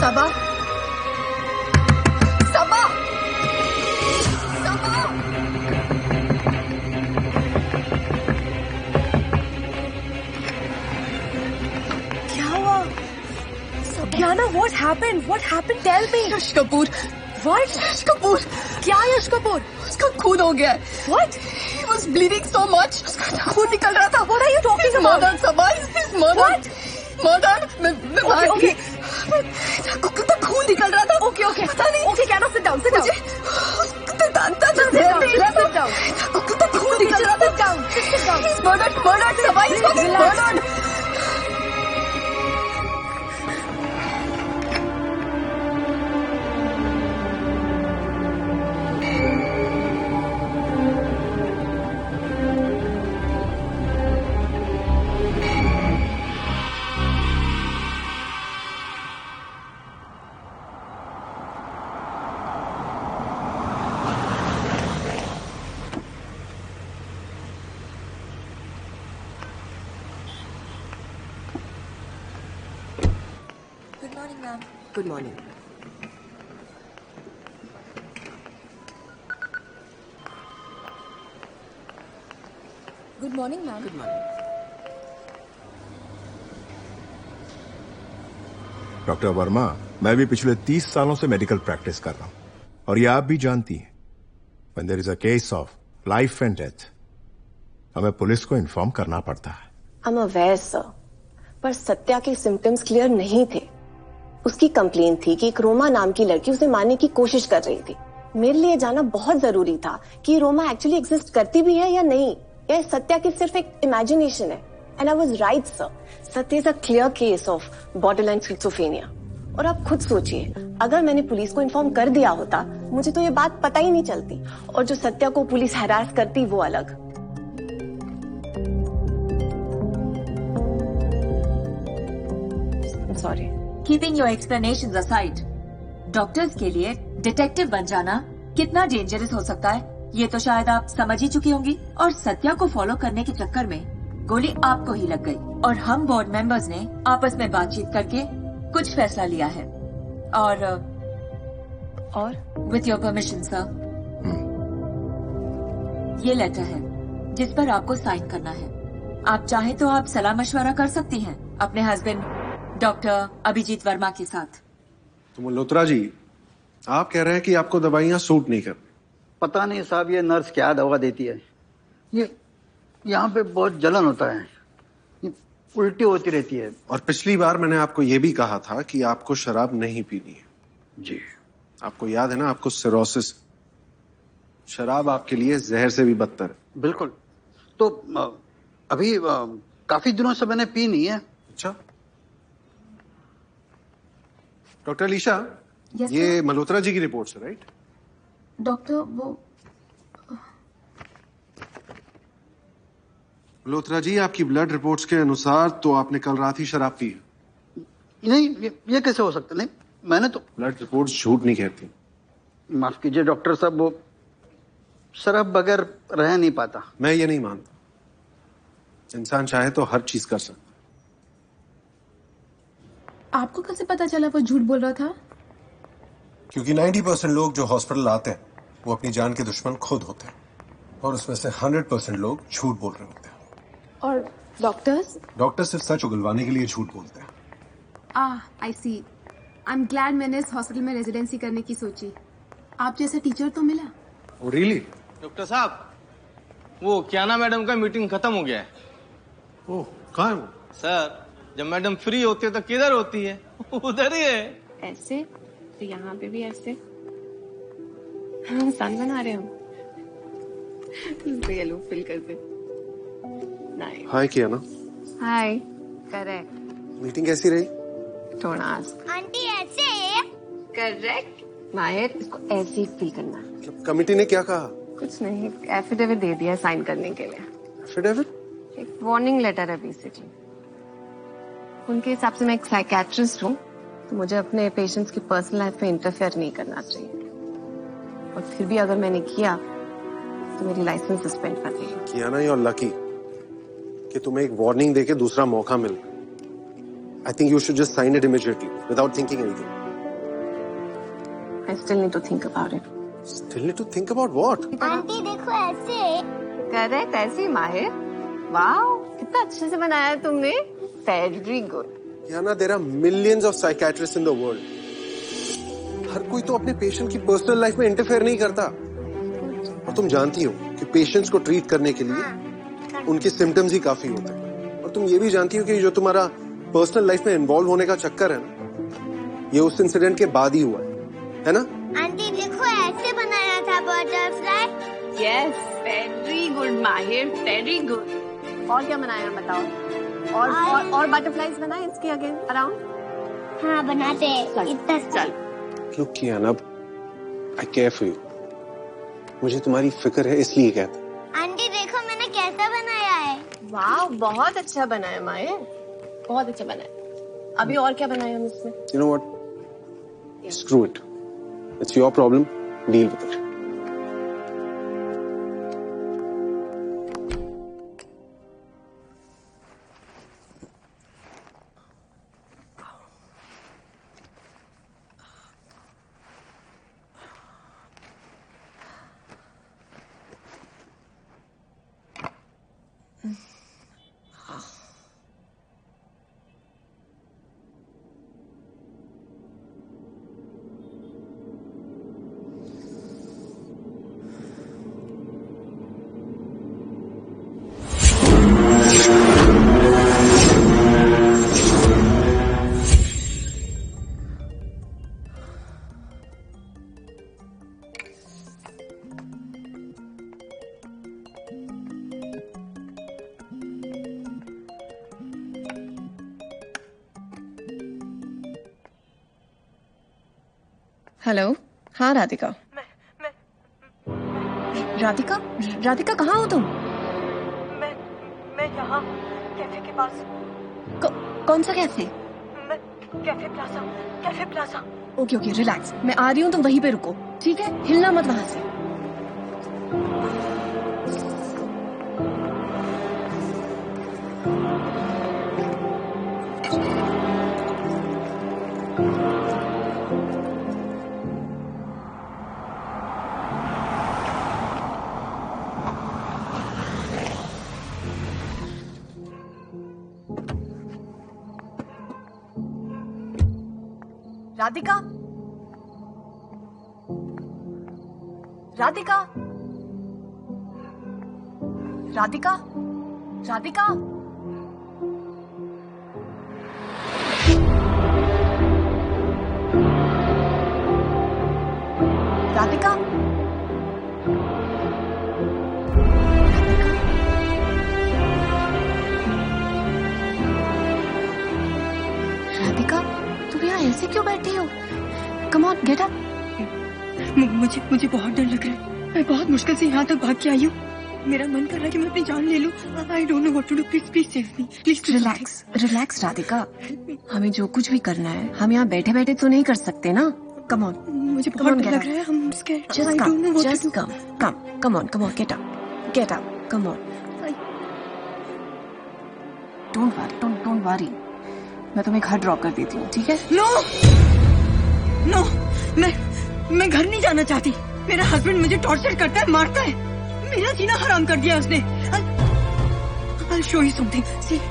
सबा, सबा, सबा। क्या हुआ? Satiana, what happened? What happened? Tell me. Yash Kapoor. What? यश कपूर। क्या यश कपूर? उसका खून हो गया है। What? He was bleeding so much. उसका खून निकल रहा था। What are you talking He's about? murdered, Sabah. He's murdered. What? Murdered. मैं Okay. कितना खून निकल रहा था। Okay, okay. पता नहीं। Okay, Kiana, sit down, sit down. कितना दांता था। Sit down, sit down. कितना खून निकल रहा था। Sit down, sit down. He's murdered, murdered, Sabah. He's fucking Relax. murdered. Good morning, ma'am. Good morning. Good morning, ma'am. Good morning. Doctor Verma, मैं भी पिछले 30 सालों से मेडिकल प्रैक्टिस कर रहा हूं और ये आप भी जानती हैं, when there is a case of life and death, हमें पुलिस को इन्फॉर्म करना पड़ता है। आई एम अवेयर सर, पर सत्या के सिम्टम्स क्लियर नहीं थे। उसकी कंप्लेन थी कि एक रोमा नाम की लड़की उसे मारने की कोशिश कर रही थी। मेरे लिए जानना बहुत जरूरी था कि रोमा एक्चुअली एग्जिस्ट करती भी है या नहीं, या सत्या की सिर्फ एक इमेजिनेशन है। And I was right sir, Satya is a clear case of borderline schizophrenia. और आप खुद सोचिए, अगर मैंने पुलिस को इन्फॉर्म कर दिया होता, मुझे तो ये बात पता ही नहीं चलती। और जो सत्या को पुलिस हैरास करती वो अलग। Sorry. Keeping your explanations aside, doctors के लिए डिटेक्टिव बन जाना कितना डेंजरस हो सकता है ये तो शायद आप समझ ही चुकी होंगी। और सत्या को फॉलो करने के चक्कर में गोली आपको ही लग गई और हम बोर्ड मेंबर्स ने आपस में बातचीत करके कुछ फैसला लिया है। और विथ योर परमिशन सर, ये लेटर है जिस पर आपको साइन करना है। आप चाहें तो आप सलाह मशवरा कर सकती हैं अपने हस्बैंड डॉक्टर अभिजीत वर्मा के साथ। तो मल्होत्रा जी, आप कह रहे हैं कि आपको दवाइयां सूट नहीं करती। पता नहीं साहब, ये नर्स क्या दवा देती है। ये यहाँ पे बहुत जलन होता है, ये उल्टी होती रहती है। और पिछली बार मैंने आपको ये भी कहा था कि आपको शराब नहीं पीनी है। जी आपको याद है ना, आपको सिरोसिस। शराब आपके लिए जहर से भी बदतर है। बिल्कुल। तो अभी काफी दिनों से मैंने पी नहीं है। अच्छा डॉक्टर अलीशा, Yes, ये sir. मल्होत्रा जी की रिपोर्ट है, राइट? डॉक्टर वो मल्होत्रा जी, आपकी ब्लड रिपोर्ट्स के अनुसार तो आपने कल रात ही शराब पी है। नहीं, ये कैसे हो सकता? नहीं, मैंने तो। ब्लड रिपोर्ट्स झूठ नहीं कहती। माफ कीजिए डॉक्टर साहब, वो शराब बगैर रह नहीं पाता। मैं ये नहीं मानता। इंसान चाहे तो हर चीज कर सकता। आपको कैसे पता चला वो झूठ बोल रहा था? क्योंकि 90% लोग जो हॉस्पिटल आते हैं वो अपनी जान के दुश्मन खुद होते हैं, और उसमें से 100% लोग झूठ बोल रहे होते हैं। और डॉक्टर्स? डॉक्टर सिर्फ सच उगलवाने के लिए झूठ बोलते हैं। आई सी। आई एम ग्लैड मैंने इस हॉस्पिटल में रेजिडेंसी करने की सोची। आप जैसा टीचर तो मिला। Oh, really? डॉक्टर साहब, वो क्या ना मैडम का मीटिंग खत्म हो गया है। ओह, कहाँ है वो? सर, जब मैडम फ्री होती है तो किधर होती है? उधर ही है। ऐसे तो यहाँ पे भी ऐसे सन बना रहे हो। तो ये लोग फिल करते। नाइस। हाय किया ना। हाय। करेक्ट। मीटिंग कैसी रही? Don't ask. आंटी ऐसे। करेक्ट। माहिर, इसको ऐसे ही फिल करना। कमिटी ने क्या कहा? कुछ नहीं, एफिडेविट दे दिया साइन करने के लिए। एफिडेविट? एक वार्निंग लेटर है बेसिकली। उनके हिसाब से मैं एक साइकेट्रिस्ट हूँ, तो मुझे अपने पेशेंट्स की पर्सनल लाइफ में इंटरफेयर नहीं करना चाहिए। और फिर भी अगर मैंने किया तो मेरी लाइसेंस सस्पेंड कर देगी। किया ना, यू आर लकी कि तुम्हें एक वार्निंग देके दूसरा मौका मिल। I think you should just sign it immediately without thinking anything. I still need to think about it. Still need to think about what? Aunty देखो ऐसे। करेक्ट, ऐसे ही माहिर। वाओ, कितना अच्छे से बनाया है तुमने। Very good. Yana, there are millions of psychiatrists in the world. हर कोई तो अपने पेशेंट की पर्सनल लाइफ में इंटरफेयर नहीं करता। और तुम जानती हो कि पेशेंट्स को ट्रीट करने के लिए उनके सिम्टम्स ही काफी होते हैं। और तुम ये भी जानती हो कि जो तुम्हारा पर्सनल लाइफ में इन्वॉल्व होने का चक्कर है ना, ये उस इंसिडेंट के बाद ही हुआ है ना? आंटी देखो ऐसे बनाया था बटरफ्लाई। Yes, very good माहिर, very good. और क्या बनाया बताओ? और बटरफ्लाइज बनाए इसके अगेन अराउंड? हाँ बनाते इतना चल। Look Kiana, I care for you. मुझे तुम्हारी फिक्र है इसलिए कहता। आंटी देखो मैंने कैसा बनाया है। वाह, बहुत अच्छा बनाया माहिर, बहुत अच्छा बनाया। अभी और क्या बनाया हम इसमें? You know what? Screw it. It's your problem. Deal with it. Hello, हाँ राधिका। राधिका, राधिका कहाँ हो तुम? मैं यहाँ कैफे के पास। कौन सा कैफे? मैं cafe plaza. Okay okay, relax, मैं आ रही हूँ, तुम वहीं पे रुको, ठीक है? हिलना मत वहां से। राधिका, राधिका, राधिका, राधिका, राधिका, राधिका, तुम यहाँ ऐसे क्यों बैठी हो? Come on, get up. मुझे बहुत डर लग रहा है। मैं बहुत मुश्किल से यहाँ तक भाग के आई हूँ। मेरा मन कर रहा है कि मैं अपनी जान ले लूँ। I don't know what to do. Please save me. Please relax, relax Radhika, हमें जो कुछ भी करना है हम यहाँ बैठे बैठे तो नहीं कर सकते ना। कम ऑन, मुझे बहुत डर लग रहा है। I'm scared. I don't know what to do. come on, get up, come on. Don't worry. मैं तुम्हें घर ड्रॉप कर देती हूँ, ठीक है? नो, मैं घर नहीं जाना चाहती। मेरा हस्बैंड मुझे टॉर्चर करता है, मारता है, मेरा जीना हराम कर दिया उसने। I'll show you something. See.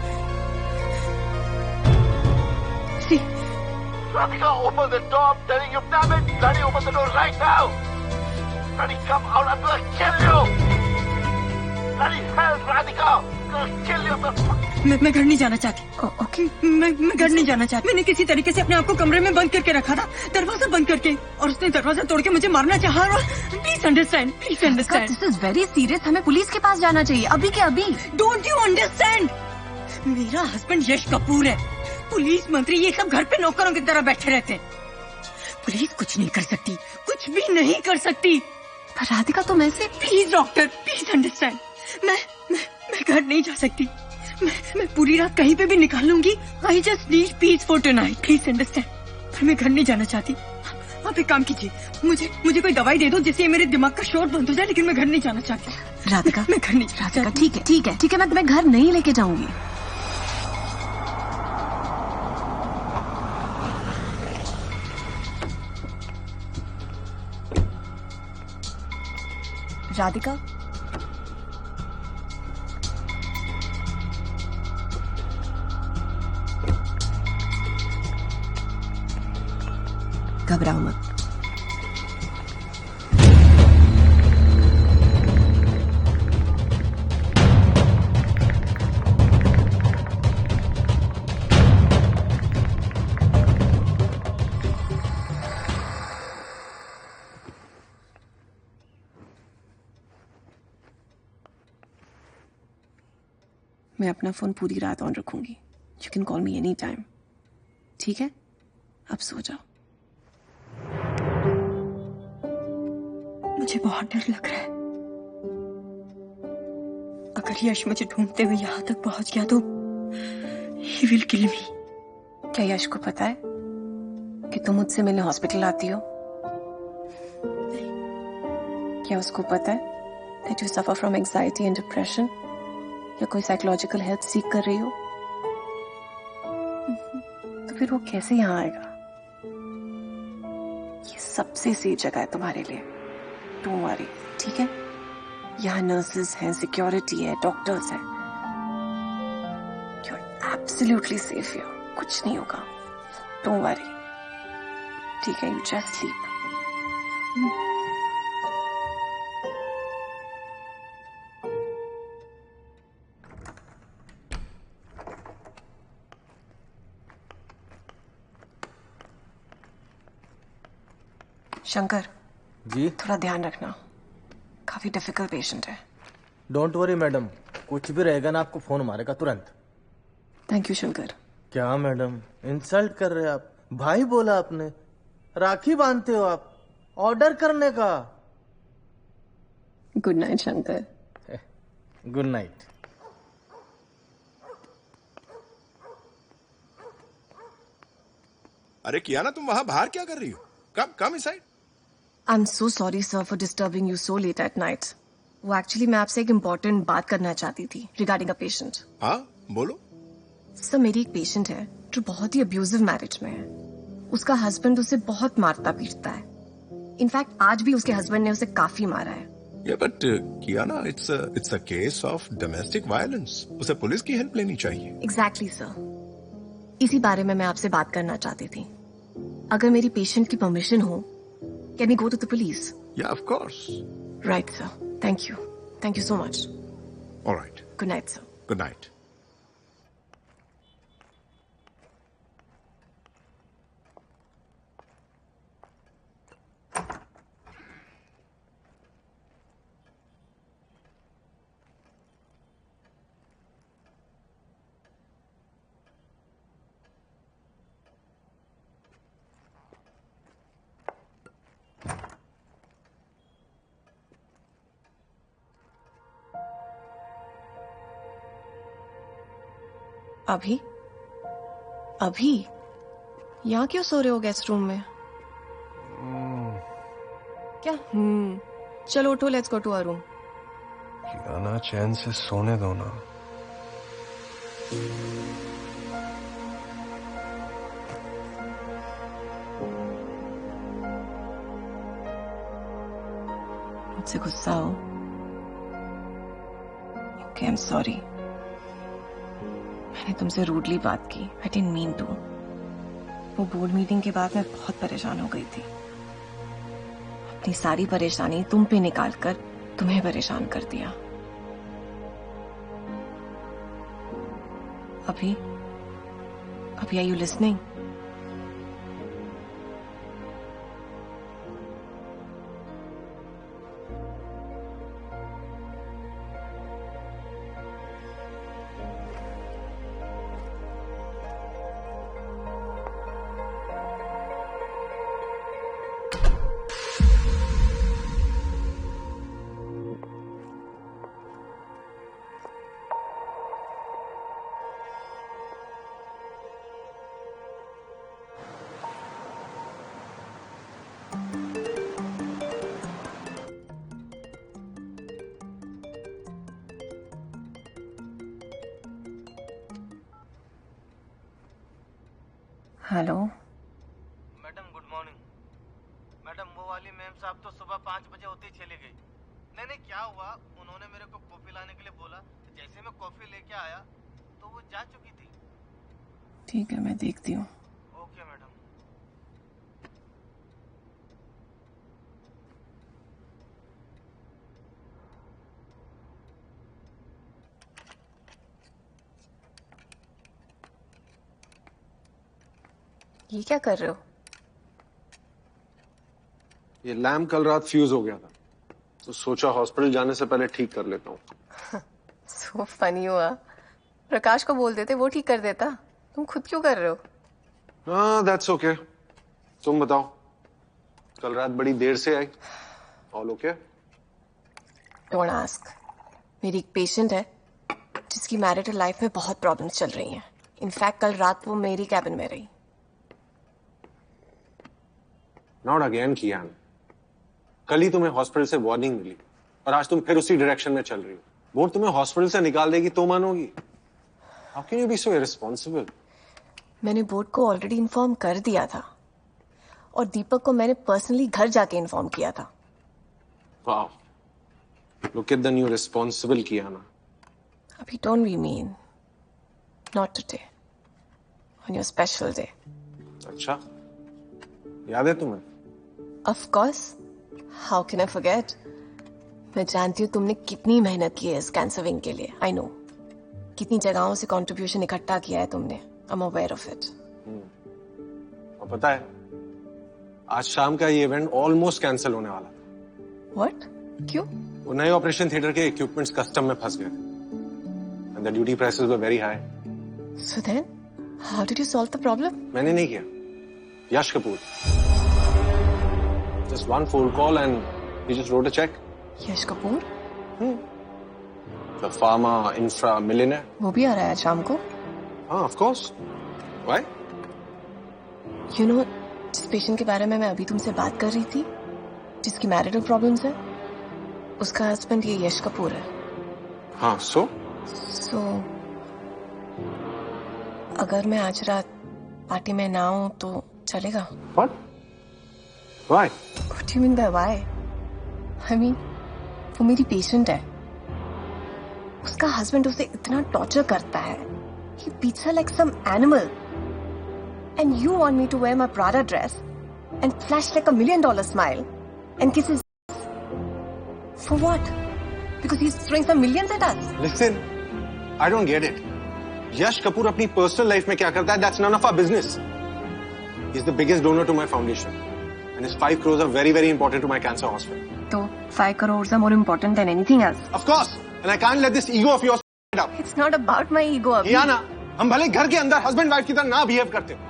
Radhika, open the door. I'm telling you, damn it. Bloody open the door right now. Bloody come out. I'm gonna kill you. Bloody hell, Radhika. I'm gonna kill you. मैं घर नहीं जाना चाहती। Okay, मैं घर नहीं जाना चाहती। मैंने किसी तरीके से अपने आप को कमरे में बंद करके रखा था, दरवाजा बंद करके, और उसने दरवाजा तोड़ के मुझे मारना चाहा। Please understand. This is very serious, हमें पुलिस के पास जाना चाहिए, अभी के अभी। Don't you understand? मेरा हस्बैंड यश कपूर है, पुलिस मंत्री, ये सब घर पे नौकरों की तरह बैठे रहते हैं। पुलिस कुछ नहीं कर सकती, कुछ भी नहीं कर सकती। पर राधिका तुम ऐसे। Please doctor, please understand. मैं घर नहीं जा सकती। मैं पूरी रात कहीं पे भी निकाल लूंगी। I just need peace for tonight. Please understand. पर मैं घर नहीं जाना चाहती। आप एक काम कीजिए, मुझे कोई दवाई दे दो जिससे मेरे दिमाग का शोर बंद हो जाए, लेकिन मैं घर नहीं जाना चाहती। राधिका, मैं घर नहीं जाना चाहती। ठीक है, मैं तुम्हें घर नहीं लेके जाऊंगी। राधिका? घबराओ मत। मैं अपना फोन पूरी रात ऑन रखूंगी। You can call me any time. ठीक है, अब सो जाओ। मुझे बहुत डर लग रहा है। अगर यश मुझे ढूंढते हुए यहां तक पहुंच गया तो he will kill me। क्या यश को पता है कि तुम मुझसे मिलने हॉस्पिटल आती हो? क्या उसको पता है that you suffer from anxiety and depression? या कोई साइकोलॉजिकल हेल्प सीख कर रही हो? तो फिर वो कैसे यहाँ आएगा? ये सबसे सेफ जगह है तुम्हारे लिए। डोंट वरी, ठीक है? यहाँ नर्सेस हैं, सिक्योरिटी है, डॉक्टर्स हैं। You are absolutely safe here. कुछ नहीं होगा। डोंट वरी, ठीक है? You just sleep. Shankar ji, थोड़ा ध्यान रखना, काफी डिफिकल्ट पेशेंट है। डोंट वरी मैडम, कुछ भी रहेगा ना आपको फोन मारेगा तुरंत। Thank you Shankar. क्या मैडम, इंसल्ट कर रहे हैं आप? भाई बोला आपने, राखी बांधते हो आप, ऑर्डर करने का। Good night Shankar. Good night. अरे कियाना, तुम वहां बाहर क्या कर रही हो? Come inside. I am so sorry sir for disturbing you so late at night. वो एक्चुअली मैं आपसे एक इम्पोर्टेंट बात करना चाहती थी रिगार्डिंग अ पेशेंट। हाँ बोलो। सर मेरी एक पेशेंट है जो बहुत ही अब्यूजिव मैरिज में है। उसका हस्बैंड उसे बहुत मारता पीटता है। इनफैक्ट आज भी उसके हस्बैंड ने उसे काफी मारा है। But Kiana, it's a case of domestic violence. उसे पुलिस की हेल्प लेनी चाहिए। एग्जैक्टली सर, इसी बारे में मैं आपसे बात करना चाहती थी। अगर मेरी पेशेंट की परमिशन हो, can we go to the police? या of course. Right sir, thank you so much. Alright, good night sir. Good night. अभी यहाँ क्यों सो रहे हो गेस्ट रूम में? क्या? चलो उठो, let's go to our room. Kiana, चैन से सोने दो ना। मुझसे गुस्सा हो? Okay, I am sorry. मैंने तुमसे रूडली बात की। I didn't mean to. वो बोर्ड मीटिंग के बाद मैं बहुत परेशान हो गई थी। अपनी सारी परेशानी तुम पे निकालकर तुम्हें परेशान कर दिया। अभी are you listening? Hello madam, good morning. Madam, वो वाली मैम साहब तो सुबह 5 बजे होते ही चली गई। नहीं क्या हुआ, उन्होंने मेरे को कॉफी लाने के लिए बोला, जैसे मैं कॉफी लेके आया तो वो जा चुकी थी। ठीक है, मैं देखती हूँ। Okay madam. ये क्या कर रहे हो? ये लैम्प कल रात फ्यूज हो गया था, तो सोचा हॉस्पिटल जाने से पहले ठीक कर लेता हूँ। सो फनी हुआ। प्रकाश को बोल देते, वो ठीक कर देता। तुम खुद क्यों कर रहे हो? हाँ, दैट्स ओके। तुम बताओ, कल रात बड़ी देर से आई। All okay? Don't ask. मेरी एक पेशेंट है जिसकी मैरिटल लाइफ में बहुत प्रॉब्लम्स चल रही हैं। इनफैक्ट कल रात वो मेरी कैबिन में रही। नॉट अगेन कियान। कल ही तुम्हें हॉस्पिटल से वार्निंग मिली और आज तुम फिर उसी डायरेक्शन में चल रही हो। बोर्ड तुम्हें हॉस्पिटल से निकाल देगी तो मानोगी? How can you be so irresponsible? मैंने बोर्ड को ऑलरेडी इन्फॉर्म कर दिया था और दीपक को मैंने पर्सनली घर जाके इन्फॉर्म किया था। Wow, look at the new responsible Kiana. अभी don't be mean. Not today, on your special day. अच्छा, याद है तुम्हें? Of course, how can I forget. मैं जानती हूँ तुमने कितनी मेहनत की है इस कैंसर विंग के लिए। आई नो कितनी जगहों से कंट्रीब्यूशन इकट्ठा किया है तुमने। I am aware of it. और पता है, आज शाम का ये इवेंट ऑलमोस्ट कैंसिल होने वाला था। व्हाट? क्यों? वो नए ऑपरेशन थिएटर के इक्विपमेंट्स कस्टम में फंस गए थे and the duty prices were very high. So then how did you solve the problem? मैंने नहीं किया, यश Kapoor. Just one phone call and he just wrote a check. Yash Kapoor? The pharma infra millionaire. वो भी आ रहा है आज शाम को? हाँ, of course. Why? You know, जिस पेशेंट के बारे में मैं अभी तुमसे बात कर रही थी, जिसकी मैरिटल प्रॉब्लम्स है, उसका हस्बैंड ये यश कपूर है। हाँ, so? So, अगर मैं आज रात पार्टी में ना हूं तो चलेगा? What? Why? What do you mean by why? I mean, वो मेरी पेशेंट है। उसका हस्बैंड उसे इतना टॉर्चर करता है। He beats her like some animal. And you want me to wear my Prada dress and flash like $1 million smile and kiss his for what? Because he's throwing some millions at us. Listen, I don't get it. यश कपूर अपनी personal life में क्या करता है? That's none of our business. He's the biggest donor to my foundation. And his 5 crores are very, very important to my cancer hospital. So 5 crores are more important than anything else. Of course, and I can't let this ego of yours up. It's not about my ego. Kiana, हम भले घर के अंदर husband wife की तरह ना behave करते हो,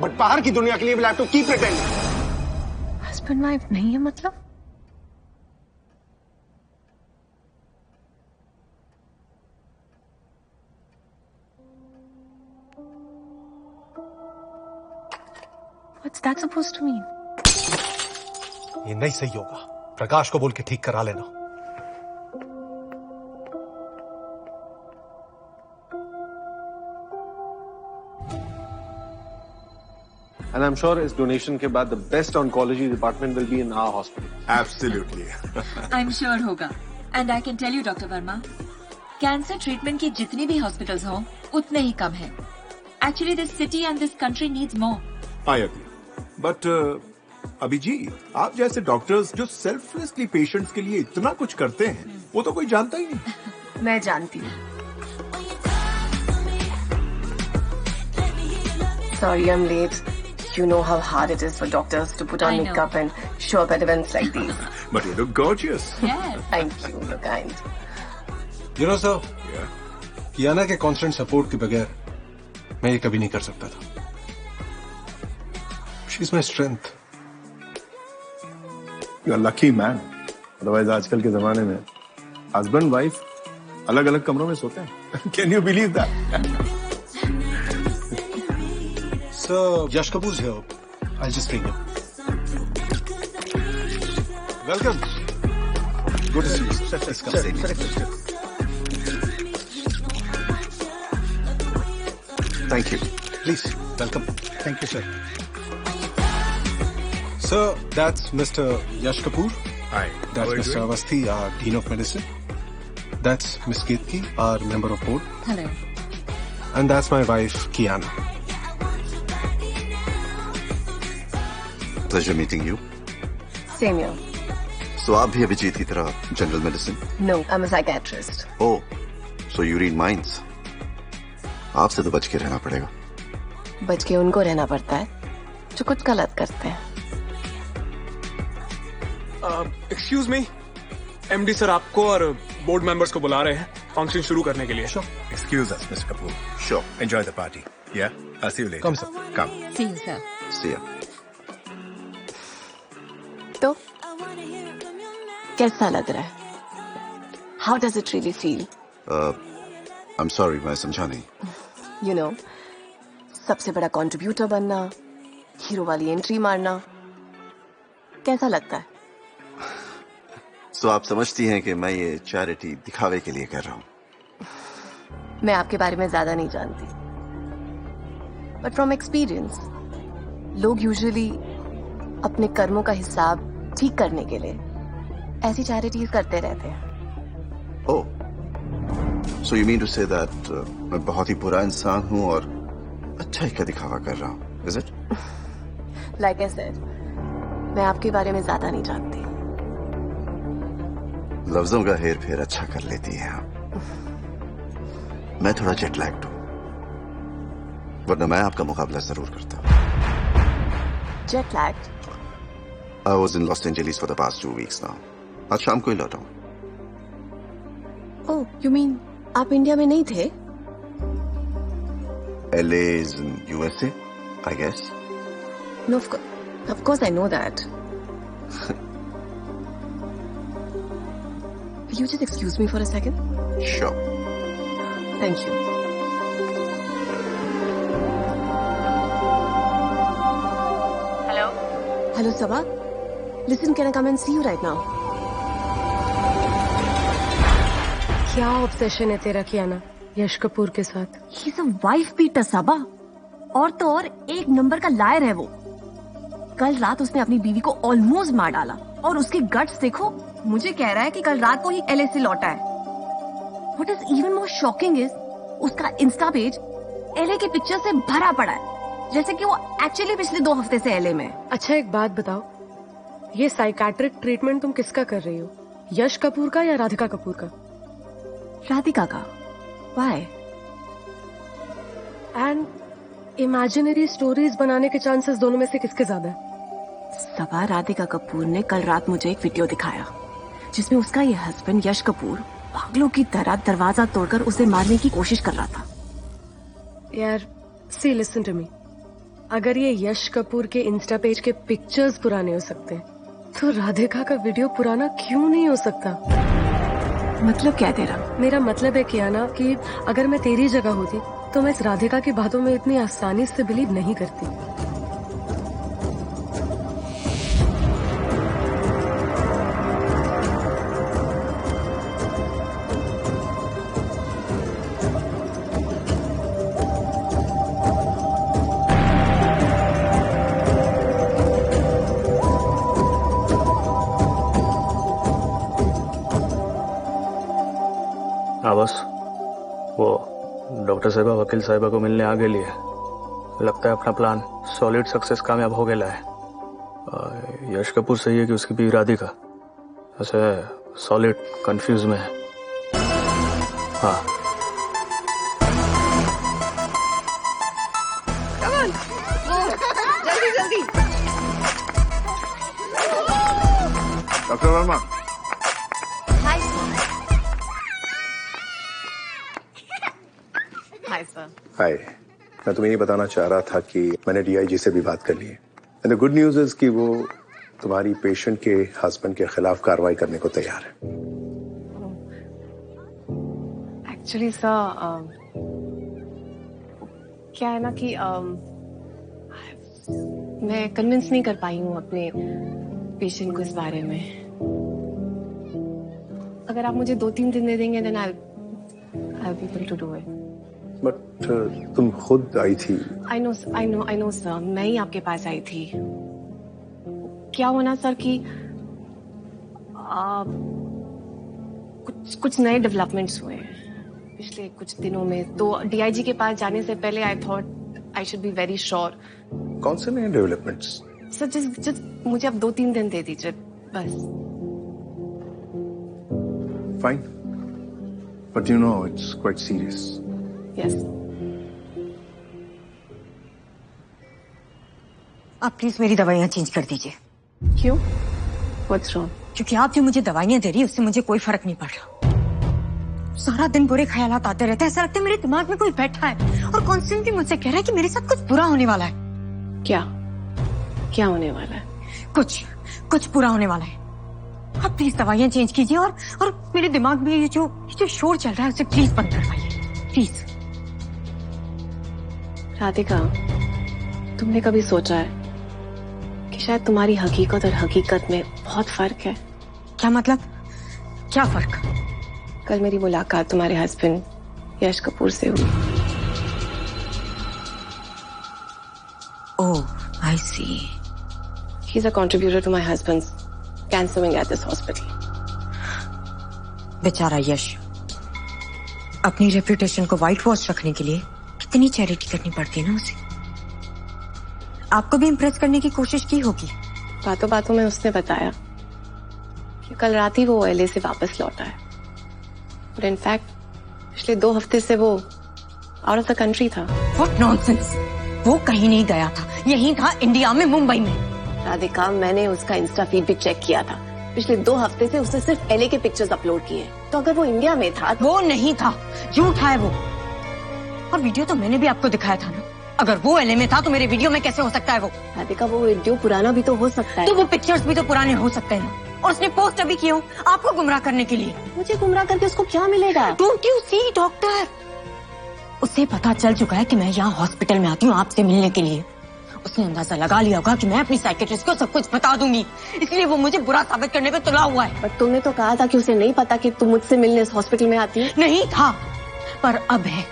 बट बाहर की दुनिया के लिए we'll have to keep pretending. Husband wife नहीं है मतलब? What's that supposed to mean? ये नहीं सही होगा। प्रकाश को बोल के ठीक करा लेना। And I'm sure इस डोनेशन के बाद the best oncology department will be in our hospital. Absolutely. I'm sure होगा. And I can tell you, Dr. Verma, cancer treatment की जितनी भी हॉस्पिटल्स हों, उतने ही कम हैं. Actually, this city and this country needs more. I agree. But अभी जी, आप जैसे डॉक्टर्स जो सेल्फलेसली पेशेंट्स के लिए इतना कुछ करते हैं, वो तो कोई जानता ही नहीं। मैं जानती हूँ। Sorry, I'm late. You know how hard it is for doctors to put on makeup and show up at events like these. But you look gorgeous. Yes. Thank you, you're kind. You know, sir, Kiana के constant support के बगैर मैं ये कभी नहीं कर सकता था। She's my strength. You're a lucky man. Otherwise, आजकल के जमाने में हस्बैंड वाइफ अलग अलग कमरों में सोते हैं। Can you believe that? Sir, Yash Kapoor's here. I'll just bring him. Welcome. Good to see you. Please come sit. Thank you. Please, welcome. Thank you, sir. Sir, that's Mr. Yash Kapoor. Hi. That's Mr. Awasthi, our Dean of Medicine. That's Miss Ketki, our member of board. Hello. And that's my wife, Kiana. Pleasure meeting you. Same here. So आप भी अभिजीत की तरह general medicine? No, I'm a psychiatrist. Oh, so you read minds. आपसे तो बच के रहना पड़ेगा। बच के उनको रहना पड़ता है जो कुछ गलत करते हैं। एक्सक्यूज मी, एमडी सर आपको और बोर्ड मेंबर्स को बुला रहे हैं फंक्शन शुरू करने के लिए। Excuse us, Mr. Kapoor. Sure. Enjoy the party. Yeah? I'll see you later. Come, sir. Come. See you, sir. See ya. तो कैसा लग रहा है? How does it really feel? I'm sorry, मैं समझा नहीं। You know, सबसे बड़ा कंट्रीब्यूटर बनना, हीरो वाली एंट्री मारना, कैसा लगता है? So आप समझती हैं कि मैं ये चैरिटी दिखावे के लिए कर रहा हूँ? मैं आपके बारे में ज्यादा नहीं जानती, बट फ्रॉम एक्सपीरियंस लोग यूजुअली अपने कर्मों का हिसाब ठीक करने के लिए ऐसी चैरिटीज करते रहते हैं। Oh, so you mean to say that मैं बहुत ही बुरा इंसान हूँ और अच्छाई का दिखावा कर रहा हूँ, is it? Like I said, मैं आपके बारे में ज्यादा नहीं जानती। लफ्जों का हेर फेर अच्छा कर लेती हैं आप। मैं थोड़ा जेट लैग्ड हूँ, वरना मैं आपका मुकाबला जरूर करता। Jet lagged? I was in Los Angeles for the past 2 weeks now. आज शाम को ही लौटा हूँ। Oh, you mean आप इंडिया में नहीं थे? LA is in USA, I guess. No, of course I know that. Will you just excuse me for a second? Sure. Thank you. Hello? Hello, Sabha. Listen, can I come and see you right now? क्या obsession है तेरा कियाना यश कपूर के साथ? He's a wife beater, सबा। और तो और एक number का लायर है वो। कल रात उसने अपनी बीवी को ऑलमोस्ट मार डाला और उसके गट्स देखो। मुझे कह रहा है कि कल रात को ही LA से लौटा है। What is even more shocking is उसका इंस्टा पेज LA की पिक्चर से भरा पड़ा है, जैसे कि वो एक्चुअली पिछले 2 हफ्ते से LA में है। अच्छा एक बात बताओ, ये साइकाट्रिक ट्रीटमेंट तुम किसका कर रही हो, यश कपूर का या राधिका कपूर का? राधिका का। Why? एंड इमेजिनरी स्टोरीज बनाने के चांसेस दोनों में से किसके ज्यादा है? सबा, राधिका कपूर ने कल रात मुझे एक वीडियो दिखाया जिसमें उसका ये हस्बैंड यश कपूर पागलों की तरह दरवाजा तोड़कर उसे मारने की कोशिश कर रहा था। यार सी लिसन टू मी, अगर ये यश कपूर के इंस्टा पेज के पिक्चर्स पुराने हो सकते हैं तो राधिका का वीडियो पुराना क्यों नहीं हो सकता? मतलब क्या तेरा? मेरा मतलब है कियाना कि अगर मैं तेरी जगह होती तो मैं इस राधिका की बातों में इतनी आसानी से बिलीव नहीं करती। हाँ बस, वो डॉक्टर साहिबा वकील साहिबा को मिलने आ गई है। लगता है अपना प्लान सॉलिड सक्सेस कामयाब हो गया है। यश कपूर सही है कि उसकी बीवी राधिका, ऐसे सॉलिड कंफ्यूज में है। हाँ जल्दी जल्दी। Doctor Verma, hi sir. Hi. मैं तुम्हें ये बताना चाह रहा था कि मैंने DIG से भी बात कर ली है। And the good news is कि वो तुम्हारी पेशेंट के हस्बैंड के खिलाफ कार्रवाई करने को तैयार है। एक्चुअली सर, क्या है ना कि मैं कन्विंस नहीं कर पाई हूँ अपने पेशेंट को इस बारे में। अगर आप मुझे 2-3 दिन दे देंगे then I will be able to do it. But तुम खुद आई थी। आई नो सर, मैं ही आपके पास आई थी। क्या होना सर कि कुछ नए डेवलपमेंट्स हुए हैं पिछले कुछ दिनों में, तो डीआईजी के पास जाने से पहले I thought I should be very sure. कौन से नए डेवलपमेंट्स? सर जस्ट मुझे अब 2-3 दिन दे दीजिए बस। Fine, but you know it's quite serious. Yes. आप प्लीज मेरी दवाइयाँ चेंज कर दीजिए। क्यों? What's wrong? क्योंकि आप जो मुझे दवाइयाँ दे रही है उससे मुझे कोई फर्क नहीं पड़ रहा। सारा दिन बुरे ख्यालात आते रहते हैं, ऐसा लगता है मेरे दिमाग में कोई बैठा है और कॉन्स्टेंटली मुझसे कह रहा है कि मेरे साथ कुछ बुरा होने वाला है। क्या होने वाला है? कुछ बुरा होने वाला है। आप प्लीज दवाइयाँ चेंज कीजिए और मेरे दिमाग में ये जो शोर चल रहा है उसे प्लीज बंद करवाइए, प्लीज। राधिका, तुमने कभी सोचा है कि शायद तुम्हारी हकीकत और हकीकत में बहुत फर्क है? क्या मतलब? क्या फर्क? कल मेरी मुलाकात तुम्हारे हस्बैंड यश कपूर से हुई। ओह, I see. He's a contributor to my husband's cancer wing at this hospital. बेचारा यश, अपनी रेपुटेशन को व्हाइट वॉश रखने के लिए कितनी चैरिटी करनी पड़ती है ना उसे। आपको भी इम्प्रेस करने की कोशिश की होगी। बातों बातों में उसने बताया कि कल रात ही वो एलए से वापस लौटा है, और इनफैक्ट पिछले 2 हफ्ते से वो आउट ऑफ द कंट्री था। What nonsense! वो कहीं नहीं गया था, यहीं था इंडिया में, मुंबई में। राधिका, मैंने उसका इंस्टा फीड भी चेक किया था। पिछले 2 हफ्ते से उसने सिर्फ एलए के पिक्चर्स अपलोड किए हैं। तो अगर वो इंडिया में था वो नहीं था, झूठा है वो। और वीडियो तो मैंने भी आपको दिखाया था ना। अगर वो एलए में था तो मेरे वीडियो में कैसे हो सकता है वो? राधिका, वो वीडियो पुराना भी तो हो सकता है। तो वो पिक्चर्स भी तो पुराने हो सकते हैं ना। और उसने पोस्ट अभी किया आपको गुमराह करने के लिए। मुझे गुमराह करके उसको क्या मिलेगा? डोंट यू सी डॉक्टर, उसे पता चल चुका है कि मैं यहाँ हॉस्पिटल में आती हूँ आपसे मिलने के लिए। उसने अंदाजा लगा लिया होगा कि मैं अपनी साइकेट्रिस्ट को सब कुछ बता दूंगी, इसलिए वो मुझे बुरा साबित करने पे तुला हुआ है। पर तुमने तो कहा था कि उसे नहीं पता कि तुम मुझसे मिलने इस हॉस्पिटल में आती है। नहीं था, पर अब है।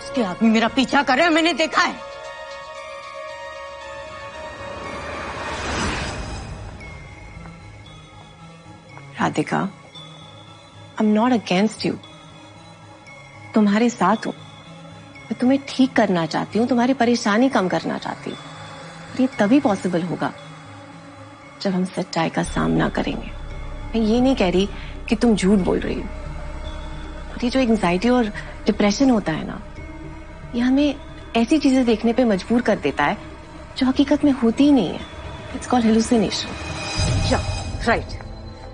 उसके आदमी मेरा पीछा कर रहे हैं, मैंने देखा है। राधिका, आई एम नॉट अगेंस्ट यू। तुम्हारे साथ हूं, मैं तुम्हें ठीक करना चाहती हूँ, तुम्हारी परेशानी कम करना चाहती हूँ। ये तभी पॉसिबल होगा जब हम सच्चाई का सामना करेंगे। मैं ये नहीं कह रही कि तुम झूठ बोल रही हो। और ये जो एंजाइटी और डिप्रेशन होता है ना, ये हमें ऐसी चीजें देखने पे मजबूर कर देता है जो हकीकत में होती ही नहीं है। It's called hallucination. राइट।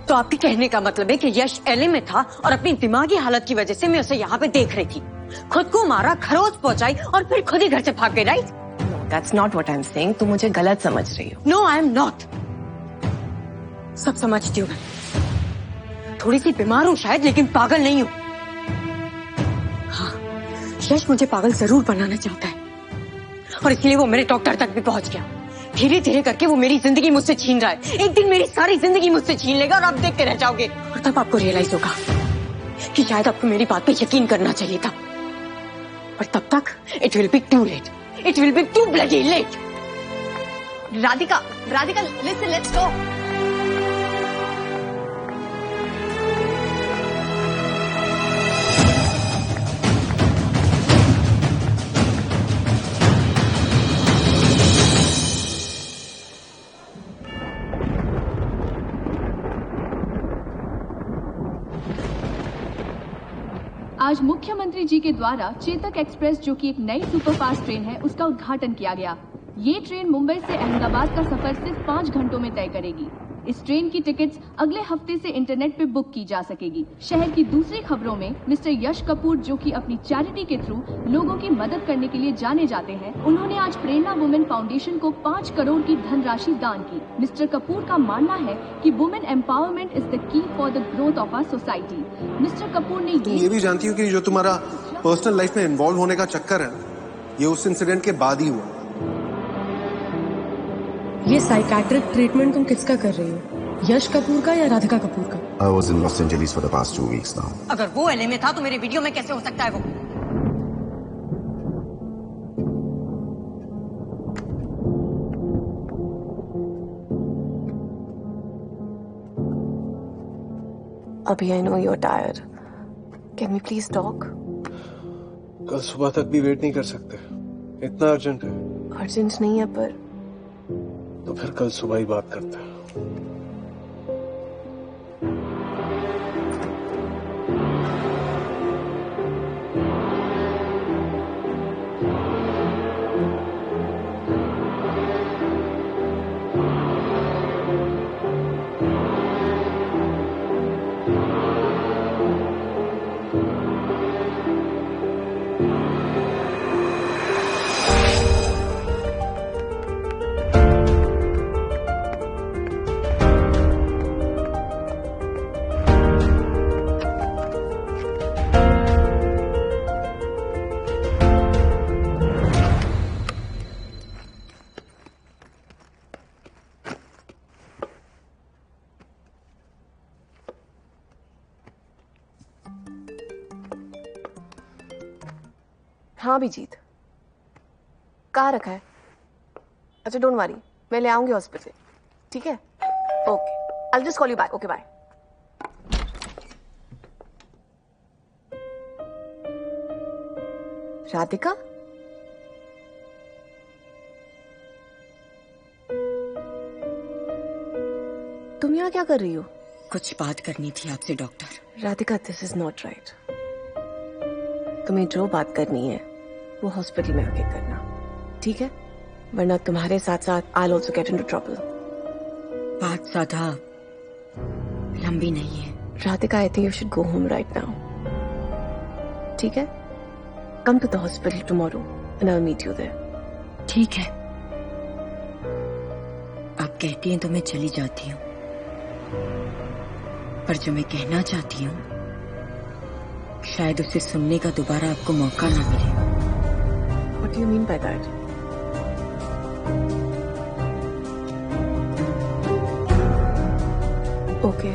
तो आपके कहने का मतलब है कि यश एलए में था और अपनी दिमागी हालत की वजह से मैं उसे यहाँ पे देख रही थी, खुद को मारा, खरोच पहुंचाई और फिर खुद ही घर से भाग गई, right? No, that's not what I am saying. तुम मुझे गलत समझ रही हो। No, I am not. सब समझती हूँ मैं। थोड़ी सी बीमार हूँ शायद, लेकिन पागल नहीं हूँ। हाँ, यश मुझे पागल जरूर बनाना चाहता है और इसलिए वो मेरे डॉक्टर तक भी पहुंच गया। धीरे धीरे करके वो मेरी जिंदगी मुझसे छीन रहा है। एक दिन मेरी सारी जिंदगी मुझसे छीन लेगा और आप देख के रह जाओगे। और तब आपको रियलाइज होगा कि शायद आपको मेरी बात पे यकीन करना चाहिए था, पर तब तक it will be too late. It will be too bloody late. Radhika, listen, let's go. आज मुख्यमंत्री जी के द्वारा चेतक एक्सप्रेस, जो कि एक नई सुपरफास्ट ट्रेन है, उसका उद्घाटन किया गया। ये ट्रेन मुंबई से अहमदाबाद का सफर सिर्फ 5 घंटों में तय करेगी। इस ट्रेन की टिकट्स अगले हफ्ते से इंटरनेट पे बुक की जा सकेगी। शहर की दूसरी खबरों में मिस्टर यश कपूर, जो कि अपनी चैरिटी के थ्रू लोगों की मदद करने के लिए जाने जाते हैं, उन्होंने आज प्रेरणा वुमेन फाउंडेशन को 5 करोड़ की धनराशि दान की। मिस्टर कपूर का मानना है कि women empowerment is the key for the growth of our society. Mister Kapoor ने तुम ये भी जानती हो कि जो तुम्हारा पर्सनल लाइफ में इन्वॉल्व होने का चक्कर है, ये उस इंसिडेंट के बाद ही हुआ। ये साइकाट्रिक ट्रीटमेंट तुम किसका कर रही हो? यश कपूर का या राधिका कपूर का? I was in Los Angeles for the past 2 weeks now. अगर वो एलए में था तो मेरे वीडियो में कैसे हो सकता है वो? अभी I know you are tired, can we please talk? कल सुबह तक भी वेट नहीं कर सकते, इतना अर्जेंट है? अर्जेंट नहीं है पर तो फिर कल सुबह ही बात करते हैं। हाँ अभिजीत, कहाँ रखा है? अच्छा डोंट वरी, मैं ले आऊंगी हॉस्पिटल, ठीक है? Okay, I just call you back. Okay bye. Radhika, तुम यहाँ क्या कर रही हो? कुछ बात करनी थी आपसे doctor. Radhika, this is not right. तुम्हें जो बात करनी है वो हॉस्पिटल में आके करना, ठीक है? वरना तुम्हारे साथ साथ I also get into trouble. बात ज्यादा लंबी नहीं है। Radhika, I think you should go home right now, ठीक है? Come to the hospital tomorrow and I will meet you there. ठीक है, आप कहती हैं तो मैं चली जाती हूँ, पर जो मैं कहना चाहती हूँ शायद उसे सुनने का दोबारा आपको मौका ना मिले। What do you mean by that? Okay,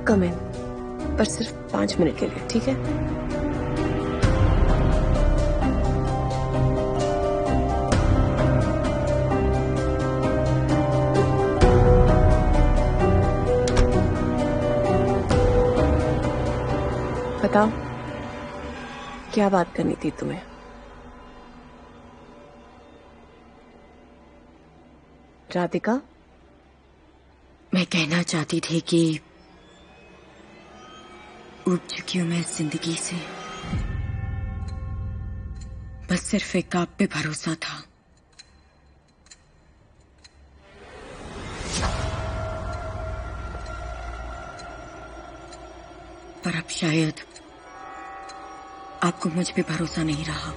come in, पर सिर्फ 5 मिनट के लिए, ठीक है? बताओ, क्या बात करनी थी तुम्हें? राधिका, मैं कहना चाहती थी कि उब चुकी हूं मैं इस जिंदगी से, बस सिर्फ एक आप पे भरोसा था। पर अब शायद आपको मुझ पे भरोसा नहीं रहा।